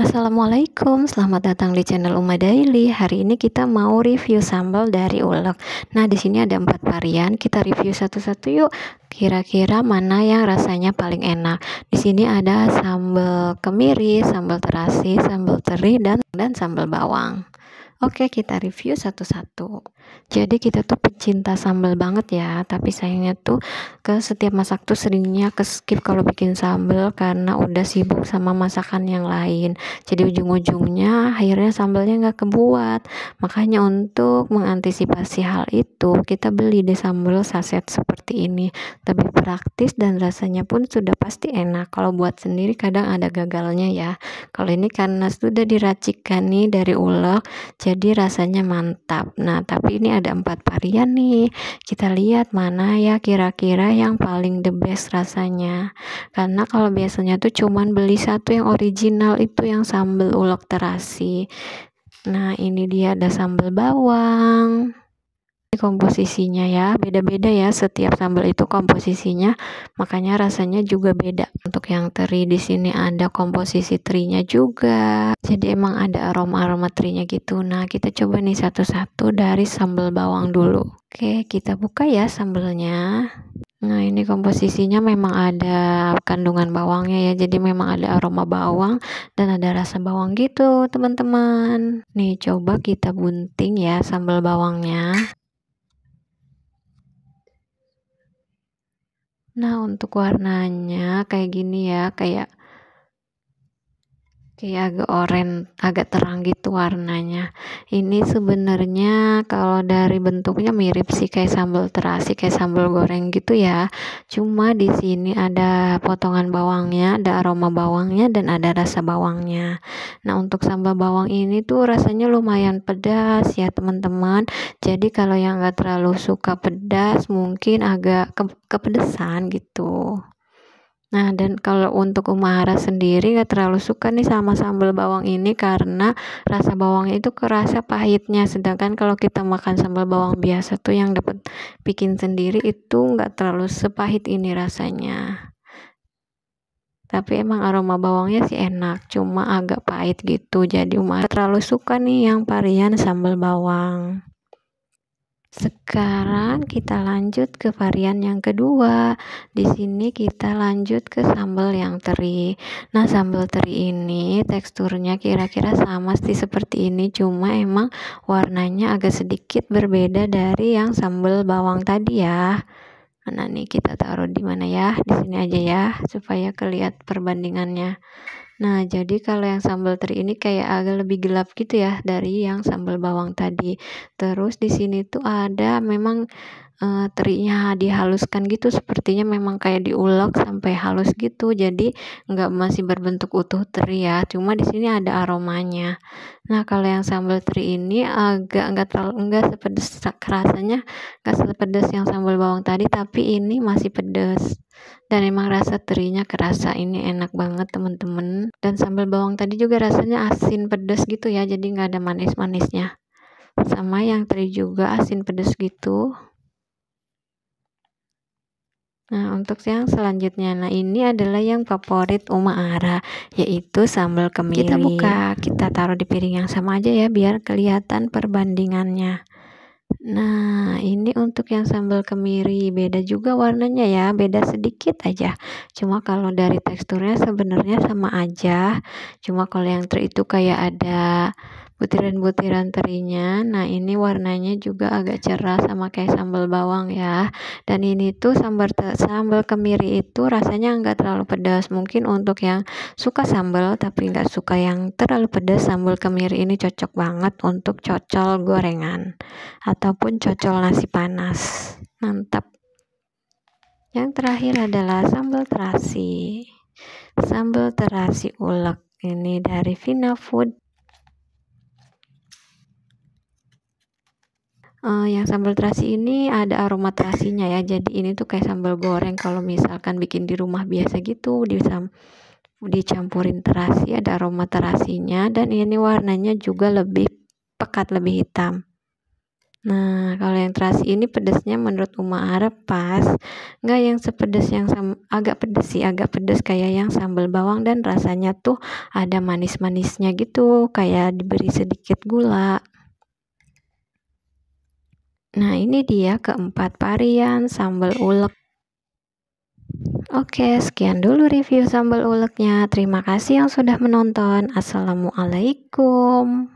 Assalamualaikum, selamat datang di channel Uma Daily. Hari ini kita mau review sambal dari ulek. Nah, di sini ada 4 varian. Kita review satu-satu yuk. Kira-kira mana yang rasanya paling enak? Di sini ada sambal kemiri, sambal terasi, sambal teri, dan sambal bawang. Oke, kita review satu-satu. Jadi kita tuh pecinta sambal banget ya, tapi sayangnya tuh ke setiap masak tuh seringnya ke skip kalau bikin sambal karena udah sibuk sama masakan yang lain. Jadi ujung-ujungnya akhirnya sambalnya nggak kebuat. Makanya untuk mengantisipasi hal itu, kita beli deh sambal saset seperti ini. Lebih praktis dan rasanya pun sudah pasti enak. Kalau buat sendiri kadang ada gagalnya ya. Kalau ini karena sudah diracikan nih dari ulek, jadi rasanya mantap. Nah, tapi ini ada 4 varian nih. Kita lihat mana ya kira-kira yang paling the best rasanya. Karena kalau biasanya tuh cuman beli satu yang original, itu yang sambal ulek terasi. Nah, ini dia ada sambal bawang. Komposisinya ya beda-beda ya, setiap sambal itu komposisinya, makanya rasanya juga beda. Untuk yang teri di sini ada komposisi terinya juga, jadi emang ada aroma terinya gitu. Nah, kita coba nih satu-satu dari sambal bawang dulu. Oke, kita buka ya sambalnya. Nah, ini komposisinya memang ada kandungan bawangnya ya, jadi memang ada aroma bawang dan ada rasa bawang gitu teman-teman. Nih, coba kita bunting ya sambal bawangnya. Nah, untuk warnanya kayak gini ya, kayak agak oranye, agak terang gitu warnanya. Ini sebenarnya kalau dari bentuknya mirip sih kayak sambal terasi, kayak sambal goreng gitu ya. Cuma di sini ada potongan bawangnya, ada aroma bawangnya dan ada rasa bawangnya. Nah, untuk sambal bawang ini tuh rasanya lumayan pedas ya teman-teman. Jadi kalau yang nggak terlalu suka pedas mungkin agak kepedesan gitu. Nah, dan kalau untuk Umahara sendiri gak terlalu suka nih sama sambal bawang ini karena rasa bawangnya itu kerasa pahitnya. Sedangkan kalau kita makan sambal bawang biasa tuh yang dapat bikin sendiri itu gak terlalu sepahit ini rasanya. Tapi emang aroma bawangnya sih enak, cuma agak pahit gitu. Jadi Umahara terlalu suka nih yang varian sambal bawang. Sekarang kita lanjut ke varian yang kedua. Di sini kita lanjut ke sambal yang teri. Nah, sambal teri ini teksturnya kira-kira sama sih seperti ini, cuma emang warnanya agak sedikit berbeda dari yang sambal bawang tadi ya. Nah, nih kita taruh di mana ya? Di sini aja ya, supaya kelihatan perbandingannya. Nah, jadi kalau yang sambal teri ini kayak agak lebih gelap gitu ya dari yang sambal bawang tadi. Terus di sini tuh ada memang terinya dihaluskan gitu, sepertinya memang kayak diulek sampai halus gitu. Jadi nggak masih berbentuk utuh teri ya. Cuma di sini ada aromanya. Nah, kalau yang sambal teri ini agak enggak sepedes, rasanya nggak sepedes yang sambal bawang tadi, tapi ini masih pedes. Dan emang rasa terinya kerasa, ini enak banget temen-temen. Dan sambal bawang tadi juga rasanya asin pedes gitu ya, jadi nggak ada manis-manisnya. Sama yang teri juga asin pedes gitu. Nah, untuk yang selanjutnya, nah ini adalah yang favorit Umahara, yaitu sambal kemiri. Kita buka, kita taruh di piring yang sama aja ya, biar kelihatan perbandingannya. Nah, ini untuk yang sambal kemiri, beda juga warnanya ya, beda sedikit aja. Cuma kalau dari teksturnya sebenarnya sama aja. Cuma kalau yang teri itu kayak ada butiran-butiran terinya. Nah, ini warnanya juga agak cerah sama kayak sambal bawang ya. Dan ini tuh sambal kemiri itu rasanya nggak terlalu pedas. Mungkin untuk yang suka sambal tapi nggak suka yang terlalu pedas, sambal kemiri ini cocok banget untuk cocol gorengan ataupun cocol nasi panas. Mantap. Yang terakhir adalah sambal terasi. Sambal terasi ulek ini dari Vina Food. Yang sambal terasi ini ada aroma terasinya ya, jadi ini tuh kayak sambal goreng kalau misalkan bikin di rumah biasa gitu, dicampurin terasi, ada aroma terasinya, dan ini warnanya juga lebih pekat, lebih hitam. Nah, kalau yang terasi ini pedesnya menurut Uma Arab pas, nggak yang sepedes yang agak pedes sih, agak pedes kayak yang sambal bawang, dan rasanya tuh ada manis-manisnya gitu, kayak diberi sedikit gula. Nah, ini dia keempat varian sambal ulek. Oke, sekian dulu review sambal uleknya. Terima kasih yang sudah menonton. Assalamualaikum.